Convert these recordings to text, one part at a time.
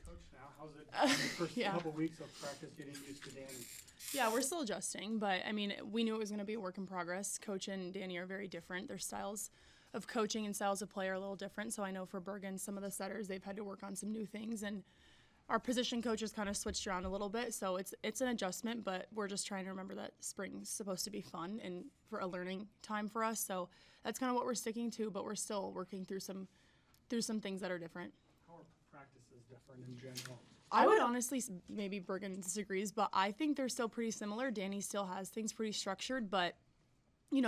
coach now. How's it the first couple weeks of practice getting used to Danny? Yeah, we're still adjusting, but I mean, we knew it was going to be a work in progress. Coach and Danny are very different. Their styles of coaching and styles of play are a little different. So I know for Bergen, some of the setters, they've had to work on some new things, and our position coaches kind of switched around a little bit. So it's an adjustment, but we're just trying to remember that spring's supposed to be fun and for a learning time for us. So that's kind of what we're sticking to, but we're still working through some things that are different. How are practices different in general? I would honestly, maybe Bergen disagrees, but I think they're still pretty similar. Danny still has things pretty structured, but,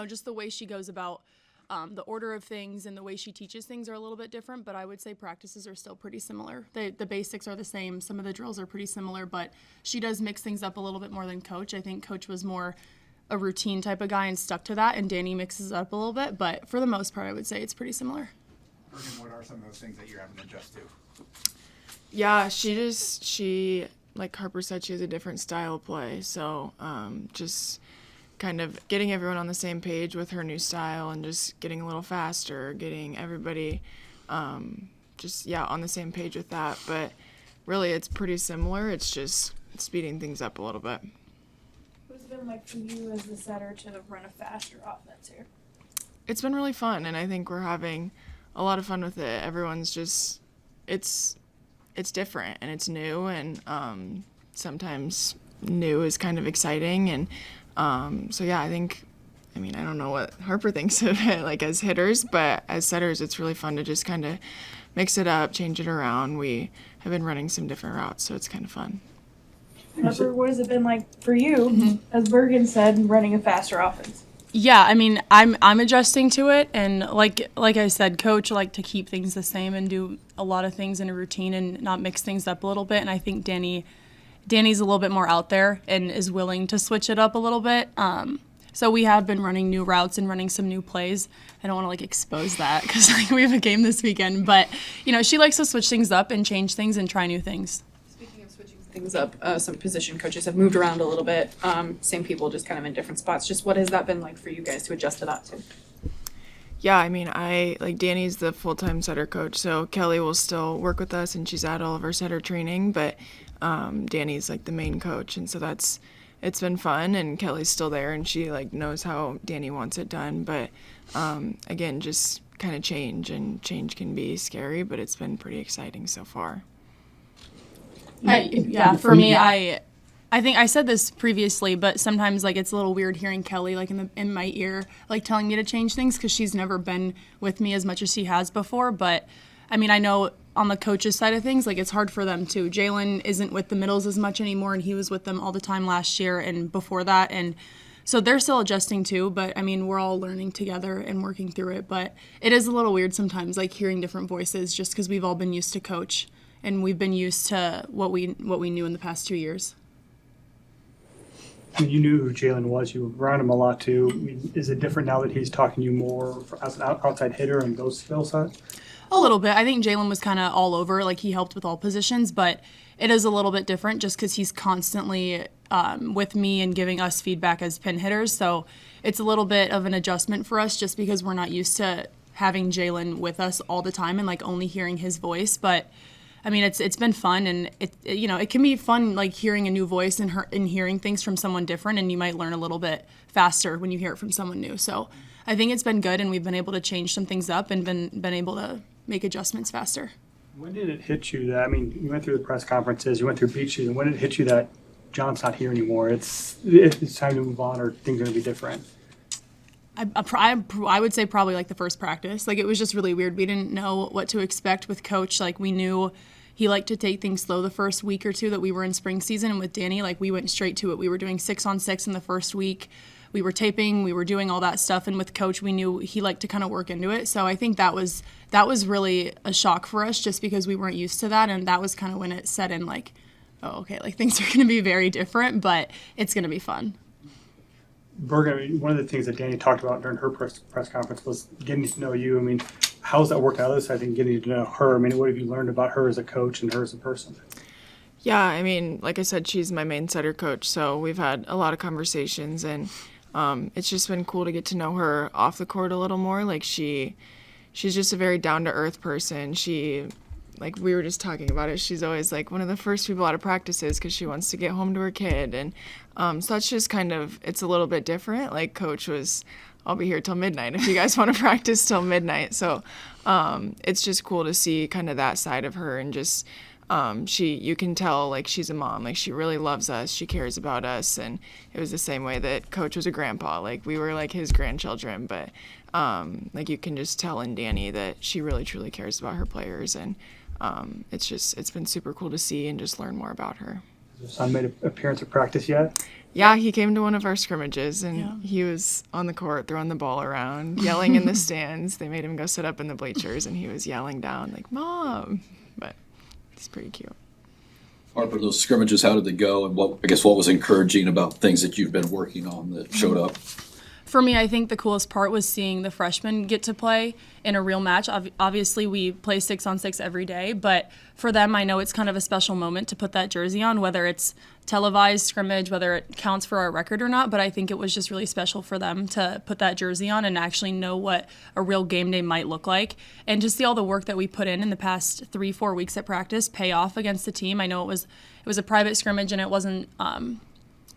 just the way she goes about the order of things and the way she teaches things are a little bit different, but I would say practices are still pretty similar. The basics are the same. Some of the drills are pretty similar, but she does mix things up a little bit more than Coach. I think Coach was more a routine type of guy and stuck to that, and Danny mixes it up a little bit, but for the most part, I would say it's pretty similar. Bergen, what are some of those things that you're having to adjust to? Yeah, she like Harper said, she has a different style of play. So just kind of getting everyone on the same page with her new style and just getting a little faster, getting everybody on the same page with that. But really, it's pretty similar. It's just speeding things up a little bit. What's it been like for you as the setter to run a faster offense here? It's been really fun, and I think we're having a lot of fun with it. Everyone's just, it's different and it's new, and sometimes new is kind of exciting. And I don't know what Harper thinks of it like as hitters, but as setters it's really fun to just kind of mix it up, change it around. We have been running some different routes, so it's kind of fun. Harper, what has it been like for you, as Bergen said, running a faster offense? Yeah, I mean, I'm adjusting to it, and like I said, Coach liked to keep things the same and do a lot of things in a routine and not mix things up a little bit. And I think Danny's a little bit more out there and is willing to switch it up a little bit. So we have been running new routes and running some new plays. I don't want to expose that because we have a game this weekend, but she likes to switch things up and change things and try new things. Speaking of switching things up, some position coaches have moved around a little bit. Same people, just kind of in different spots. Just what has that been like for you guys to adjust to that too? Yeah, I mean, Danny's the full-time setter coach, so Kelly will still work with us, and she's at all of our setter training, but Danny's the main coach, and so it's been fun, and Kelly's still there, and she knows how Danny wants it done, but again, just kind of change can be scary, but it's been pretty exciting so far. For me, I think I said this previously, but sometimes it's a little weird hearing Kelly in my ear telling me to change things because she's never been with me as much as she has before. But I mean, I know on the coaches side of things, it's hard for them too. Jalen isn't with the middles as much anymore, and he was with them all the time last year and before that, and so they're still adjusting too. But I mean, we're all learning together and working through it. But it is a little weird sometimes, hearing different voices, just because we've all been used to Coach and we've been used to what we knew in the past 2 years. You knew who Jalen was. You were around him a lot too. I mean, is it different now that he's talking to you more as an outside hitter and those skill sets? A little bit. I think Jalen was kind of all over. He helped with all positions, but it is a little bit different just because he's constantly with me and giving us feedback as pin hitters. So it's a little bit of an adjustment for us just because we're not used to having Jalen with us all the time and only hearing his voice. But I mean, it's been fun, and it can be fun hearing a new voice and hearing things from someone different, and you might learn a little bit faster when you hear it from someone new. So I think it's been good, and we've been able to change some things up and been able to make adjustments faster. When did it hit you that, I mean, you went through the press conferences, you went through beach season, when did it hit you that John's not here anymore, it's time to move on, or things are going to be different? I would say probably the first practice. It was just really weird. We didn't know what to expect with Coach. We knew he liked to take things slow the first week or two that we were in spring season, and with Danny, we went straight to it. We were doing 6-on-6 in the first week. We were taping, we were doing all that stuff, and with Coach, we knew he liked to kind of work into it. So I think that was really a shock for us, just because we weren't used to that, and that was kind of when it set in, oh, okay, things are going to be very different, but it's going to be fun. Bergen, one of the things that Danny talked about during her press conference was getting to know you. I mean, how's that worked out on the other side and getting to know her? I mean, what have you learned about her as a coach and her as a person? Yeah, I mean, like I said, she's my main setter coach, so we've had a lot of conversations, and it's just been cool to get to know her off the court a little more. She's just a very down-to-earth person. She like we were just talking about it, she's always like one of the first people out of practices because she wants to get home to her kid. And so that's just kind of, it's a little bit different. Like coach was, I'll be here till midnight if you guys want to practice till midnight. So it's just cool to see kind of that side of her, and just you can tell like she's a mom, like she really loves us, she cares about us. And it was the same way that coach was a grandpa, like we were like his grandchildren, but like you can just tell in Danny that she really truly cares about her players. And it's been super cool to see and just learn more about her. Has your son made an appearance at practice yet? Yeah, he came to one of our scrimmages, and he was on the court throwing the ball around, yelling in the stands. They made him go sit up in the bleachers, and he was yelling down like, "Mom!" But it's pretty cute. Harper, those scrimmages, how did they go, and what was encouraging about things that you've been working on that showed up? For me, I think the coolest part was seeing the freshmen get to play in a real match. Obviously, we play 6-on-6 every day, but for them, I know it's kind of a special moment to put that jersey on, whether it's televised scrimmage, whether it counts for our record or not. But I think it was just really special for them to put that jersey on and actually know what a real game day might look like. And to see all the work that we put in the past 3-4 weeks at practice pay off against the team. I know it was a private scrimmage and it wasn't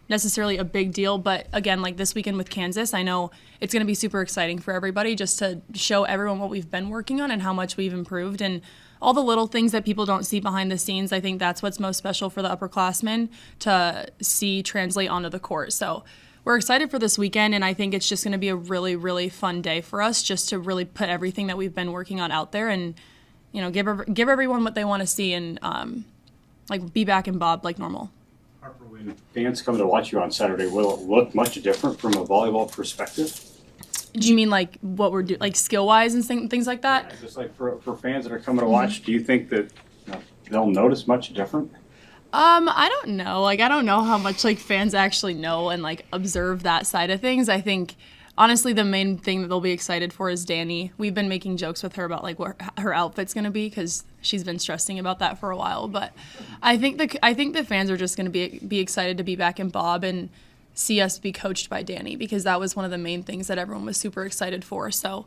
necessarily a big deal, but again, like this weekend with Kansas, I know it's going to be super exciting for everybody just to show everyone what we've been working on and how much we've improved, and all the little things that people don't see behind the scenes. I think that's what's most special for the upperclassmen to see translate onto the court. So we're excited for this weekend, and I think it's just going to be a really, really fun day for us just to really put everything that we've been working on out there and, you know, give everyone what they want to see and like be back in Bob like normal. Harper, when fans come to watch you on Saturday, will it look much different from a volleyball perspective? Do you mean like what we're doing, like skill-wise and things like that? Yeah, just like for fans that are coming to watch, do you think that they'll notice much different? I don't know. Like, I don't know how much like fans actually know and like observe that side of things. I think honestly the main thing that they'll be excited for is Danny. We've been making jokes with her about like what her outfit's gonna be because she's been stressing about that for a while. But I think the fans are just gonna be excited to be back in Bob and see us be coached by Danny, because that was one of the main things that everyone was super excited for. So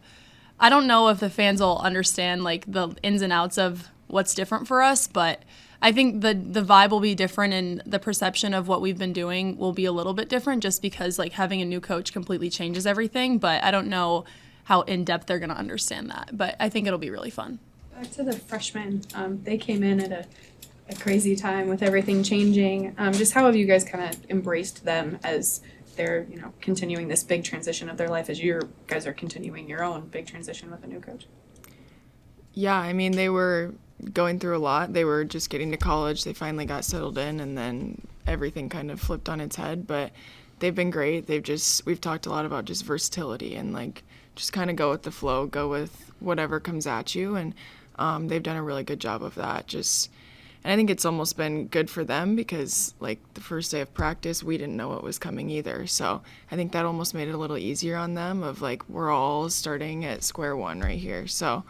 I don't know if the fans will understand like the ins and outs of what's different for us, but I think the vibe will be different and the perception of what we've been doing will be a little bit different just because like having a new coach completely changes everything. But I don't know how in depth they're going to understand that, but I think it'll be really fun. Back to the freshmen, they came in at a crazy time with everything changing. Just how have you guys kind of embraced them as they're, you know, continuing this big transition of their life as you guys are continuing your own big transition with a new coach? Yeah, I mean, they were going through a lot. They were just getting to college. They finally got settled in, and then everything kind of flipped on its head. But they've been great. We've talked a lot about just versatility and like just kind of go with the flow, go with whatever comes at you. And they've done a really good job of that. And I think it's almost been good for them because like the first day of practice, we didn't know what was coming either. So I think that almost made it a little easier on them of like, we're all starting at square one right here. So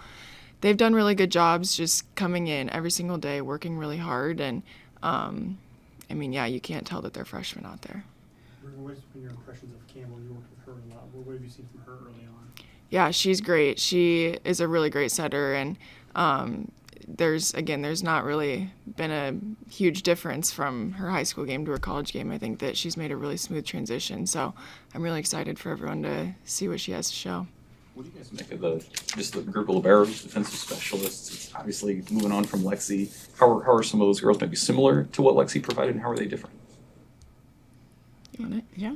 they've done really good jobs just coming in every single day, working really hard. And I mean, yeah, you can't tell that they're freshmen out there. What's been your impressions of Campbell? You worked with her a lot. What have you seen from her early on? Yeah, she's great. She is a really great setter, and there's not really been a huge difference from her high school game to her college game. I think that she's made a really smooth transition, so I'm really excited for everyone to see what she has to show. What do you guys make of the group of liberos, defensive specialists? It's obviously moving on from Lexi. How are some of those girls maybe similar to what Lexi provided, and how are they different? You want it? Yeah.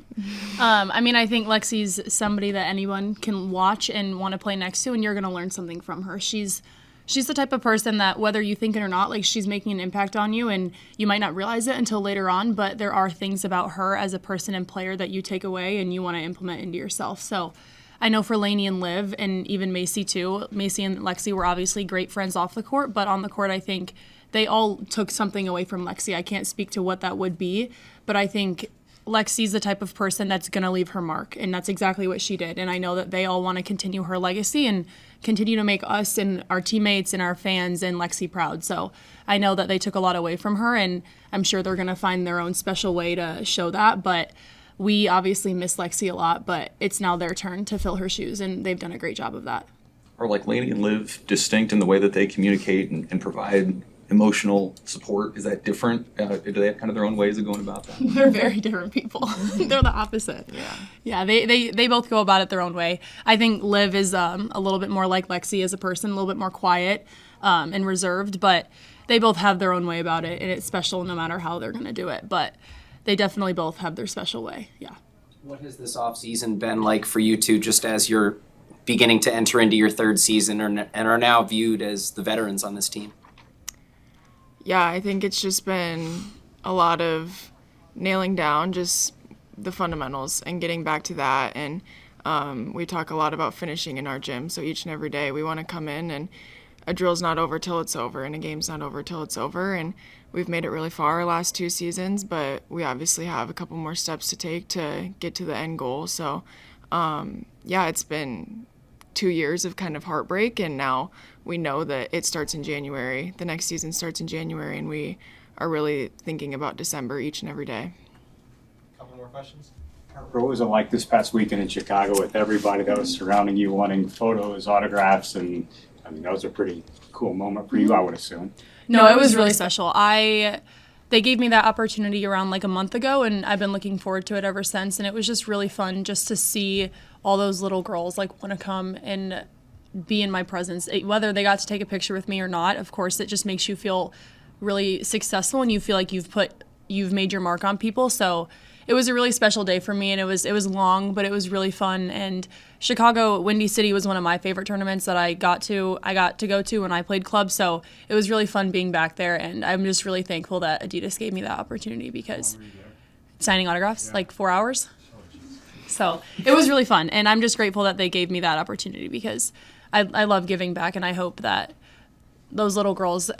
I mean, I think Lexi's somebody that anyone can watch and want to play next to, and you're going to learn something from her. She's the type of person that whether you think it or not, like she's making an impact on you, and you might not realize it until later on, but there are things about her as a person and player that you take away and you want to implement into yourself. So I know for Lainey and Liv, and even Macy too, Macy and Lexi were obviously great friends off the court, but on the court I think they all took something away from Lexi. I can't speak to what that would be, but I think Lexi's the type of person that's going to leave her mark, and that's exactly what she did. And I know that they all want to continue her legacy and continue to make us and our teammates and our fans and Lexi proud. So I know that they took a lot away from her, and I'm sure they're going to find their own special way to show that. But we obviously miss Lexi a lot, but it's now their turn to fill her shoes, and they've done a great job of that. are like Lainey and Liv distinct in the way that they communicate and provide emotional support? Is that different? Do they have kind of their own ways of going about that? They're very different people. They're the opposite. Yeah, they both go about it their own way. I think Liv is a little bit more like Lexi as a person, a little bit more quiet and reserved, but they both have their own way about it, and it's special no matter how they're going to do it. But they definitely both have their special way, yeah. What has this offseason been like for you two, just as you're beginning to enter into your third season and are now viewed as the veterans on this team? Yeah, I think it's just been a lot of nailing down just the fundamentals and getting back to that. And we talk a lot about finishing in our gym. So each and every day we want to come in, and a drill's not over till it's over, and a game's not over till it's over. And we've made it really far our last 2 seasons, but we obviously have a couple more steps to take to get to the end goal. So yeah, it's been 2 years of kind of heartbreak, and now we know that it starts in January. The next season starts in January, and we are really thinking about December each and every day. Couple more questions? Harper, what was it like this past weekend in Chicago with everybody that was surrounding you wanting photos, autographs, and I mean, that was a pretty cool moment for you, I would assume. No, it was really special. They gave me that opportunity around like a month ago, and I've been looking forward to it ever since. And it was just really fun just to see all those little girls like want to come and be in my presence. Whether they got to take a picture with me or not, of course, it just makes you feel really successful, and you feel like you've made your mark on people. So it was a really special day for me, and it was long, but it was really fun. And Chicago, Windy City was one of my favorite tournaments that I got to go to when I played club. So it was really fun being back there, and I'm just really thankful that Adidas gave me that opportunity, because signing autographs, like 4 hours. So it was really fun, and I'm just grateful that they gave me that opportunity, because I love giving back, and I hope that those little girls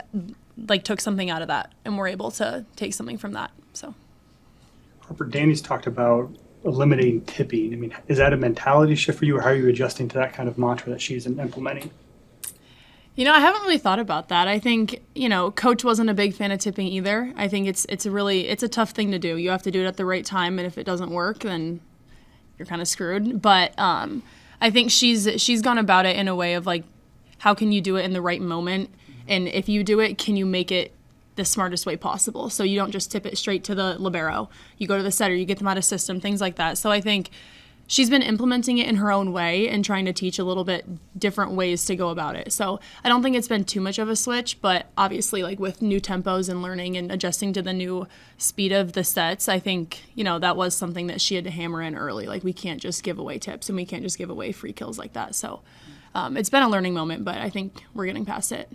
like took something out of that and were able to take something from that. So. Harper, Danny's talked about eliminating tipping. I mean, is that a mentality shift for you, or how are you adjusting to that kind of mantra that she's implementing? You know, I haven't really thought about that. I think, Coach wasn't a big fan of tipping either. I think it's a tough thing to do. You have to do it at the right time, and if it doesn't work, then you're kind of screwed. But I think she's gone about it in a way of like, how can you do it in the right moment? And if you do it, can you make it the smartest way possible? So you don't just tip it straight to the libero. You go to the setter, you get them out of system, things like that. So I think she's been implementing it in her own way and trying to teach a little bit different ways to go about it. So I don't think it's been too much of a switch, but obviously like with new tempos and learning and adjusting to the new speed of the sets, I think, that was something that she had to hammer in early. Like, we can't just give away tips, and we can't just give away free kills like that. So it's been a learning moment, but I think we're getting past it.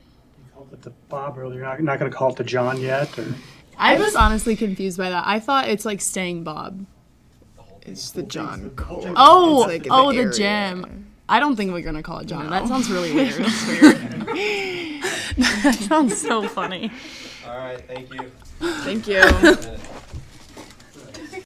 It to Bob earlier. You're not going to call it to John yet? Or? I was honestly confused by that. I thought it's like staying Bob. It's the John Cole. Oh, like the gym. I don't think we're going to call it John. No. That sounds really weird. That sounds so funny. All right, thank you. Thank you.